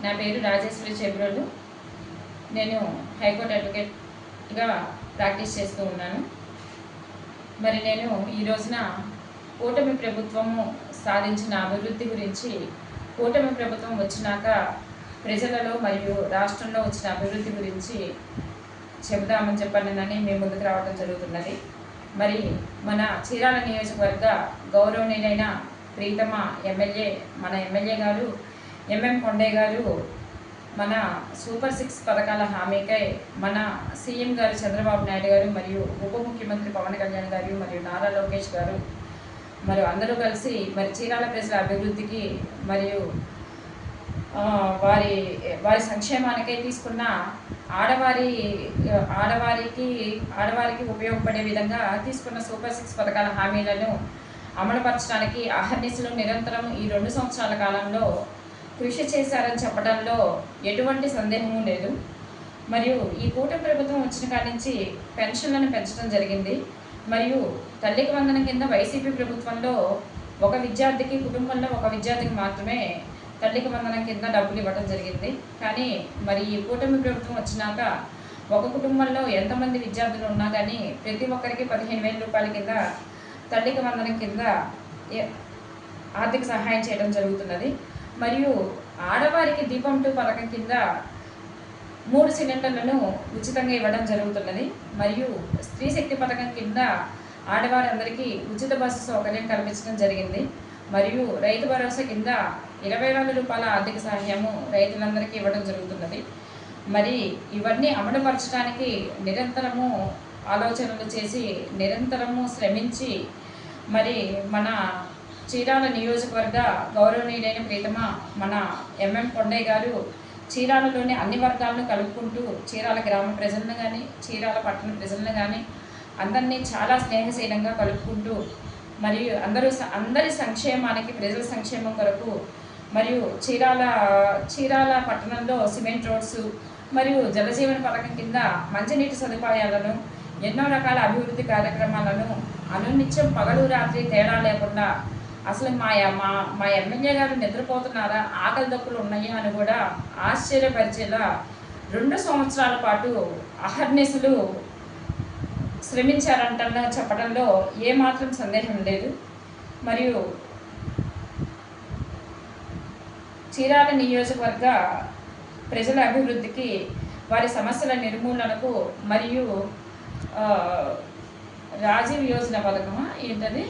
నా పేరు రాజేశ్వరి చేబ్రోలు. నేను హైకోర్టు అడ్వకేట్గా ప్రాక్టీస్ చేస్తూ ఉన్నాను. మరి నేను ఈ రోజున కూటమి ప్రభుత్వము సాధించిన అభివృద్ధి గురించి, కూటమి ప్రభుత్వం వచ్చినాక ప్రజలలో మరియు రాష్ట్రంలో వచ్చిన అభివృద్ధి గురించి చెబుదామని చెప్పానని మేము ముందుకు రావడం జరుగుతున్నది. మరి మన చీరాల నియోజకవర్గ గౌరవనీయులైన ప్రీతమ ఎమ్మెల్యే, మన ఎమ్మెల్యే గారు ఎంఎం కొండయ్య గారు మన సూపర్ 6 పథకాల హామీకై మన సీఎం గారు చంద్రబాబు నాయుడు గారు మరియు ఉప ముఖ్యమంత్రి పవన్ కళ్యాణ్ గారు మరియు నారా లోకేష్ గారు మరియు అందరూ కలిసి మరి చీరాల ప్రజల అభివృద్ధికి మరియు వారి సంక్షేమానికై తీసుకున్న ఆడవారికి ఉపయోగపడే విధంగా తీసుకున్న సూపర్ 6 పథకాల హామీలను అమలుపరచడానికి అహర్నిశలు నిరంతరం ఈ 2 సంవత్సరాల కాలంలో కృషి చేశారని చెప్పడంలో ఎటువంటి సందేహము లేదు. మరియు ఈ కూటమి ప్రభుత్వం వచ్చిన కాడి నుంచి పెన్షన్లను పెంచడం జరిగింది. మరియు తల్లికి వందనం కింద వైసీపీ ప్రభుత్వంలో ఒక విద్యార్థికి, కుటుంబంలో ఒక విద్యార్థికి మాత్రమే తల్లికి వందనం కింద డబ్బులు ఇవ్వడం జరిగింది. కానీ మరి ఈ కూటమి ప్రభుత్వం వచ్చినాక ఒక కుటుంబంలో ఎంతమంది విద్యార్థులు ఉన్నా కానీ ప్రతి ఒక్కరికి 15,000 రూపాయల కింద తల్లికి వందనం కింద ఆర్థిక సహాయం చేయడం జరుగుతున్నది. మరియు ఆడవారికి దీపం 2 పథకం కింద 3 సిలిండర్లను ఉచితంగా ఇవ్వడం జరుగుతున్నది. మరియు స్త్రీ శక్తి పథకం కింద ఆడవారందరికీ ఉచిత బస్సు సౌకర్యం కల్పించడం జరిగింది. మరియు రైతు భరోసా కింద 20,000 రూపాయల ఆర్థిక సహాయము రైతులందరికీ ఇవ్వడం జరుగుతున్నది. మరి ఇవన్నీ అమలుపరచడానికి నిరంతరము ఆలోచనలు చేసి, నిరంతరము శ్రమించి మరి మన చీరాల నియోజకవర్గ గౌరవనీయులైన ప్రీతమ మన ఎంఎం కొండయ్య గారు చీరాలలోని అన్ని వర్గాలను కలుపుకుంటూ చీరాల గ్రామ ప్రజలను కానీ, చీరాల పట్టణ ప్రజలను కానీ అందరినీ చాలా స్నేహశీలంగా కలుపుకుంటూ మరియు అందరి సంక్షేమానికి, ప్రజల సంక్షేమం కొరకు మరియు చీరాల పట్టణంలో సిమెంట్ రోడ్స్ మరియు జలజీవన పథకం కింద మంచినీటి సదుపాయాలను, ఎన్నో రకాల అభివృద్ధి కార్యక్రమాలను అనునిత్యం పగలు రాత్రి తేడా లేకుండా అసలు మా ఎమ్మెల్యే గారు నిద్రపోతున్నారా, ఆకలి దప్పులు ఉన్నాయా అని కూడా ఆశ్చర్యపరిచేలా 2 సంవత్సరాల పాటు అహర్నిశలు శ్రమించారంట చెప్పడంలో ఏమాత్రం సందేహం లేదు. మరియు చీరాల నియోజకవర్గ ప్రజల అభివృద్ధికి, వారి సమస్యల నిర్మూలనకు మరియు రాజీవ్ యోజన పథకమా ఏంటది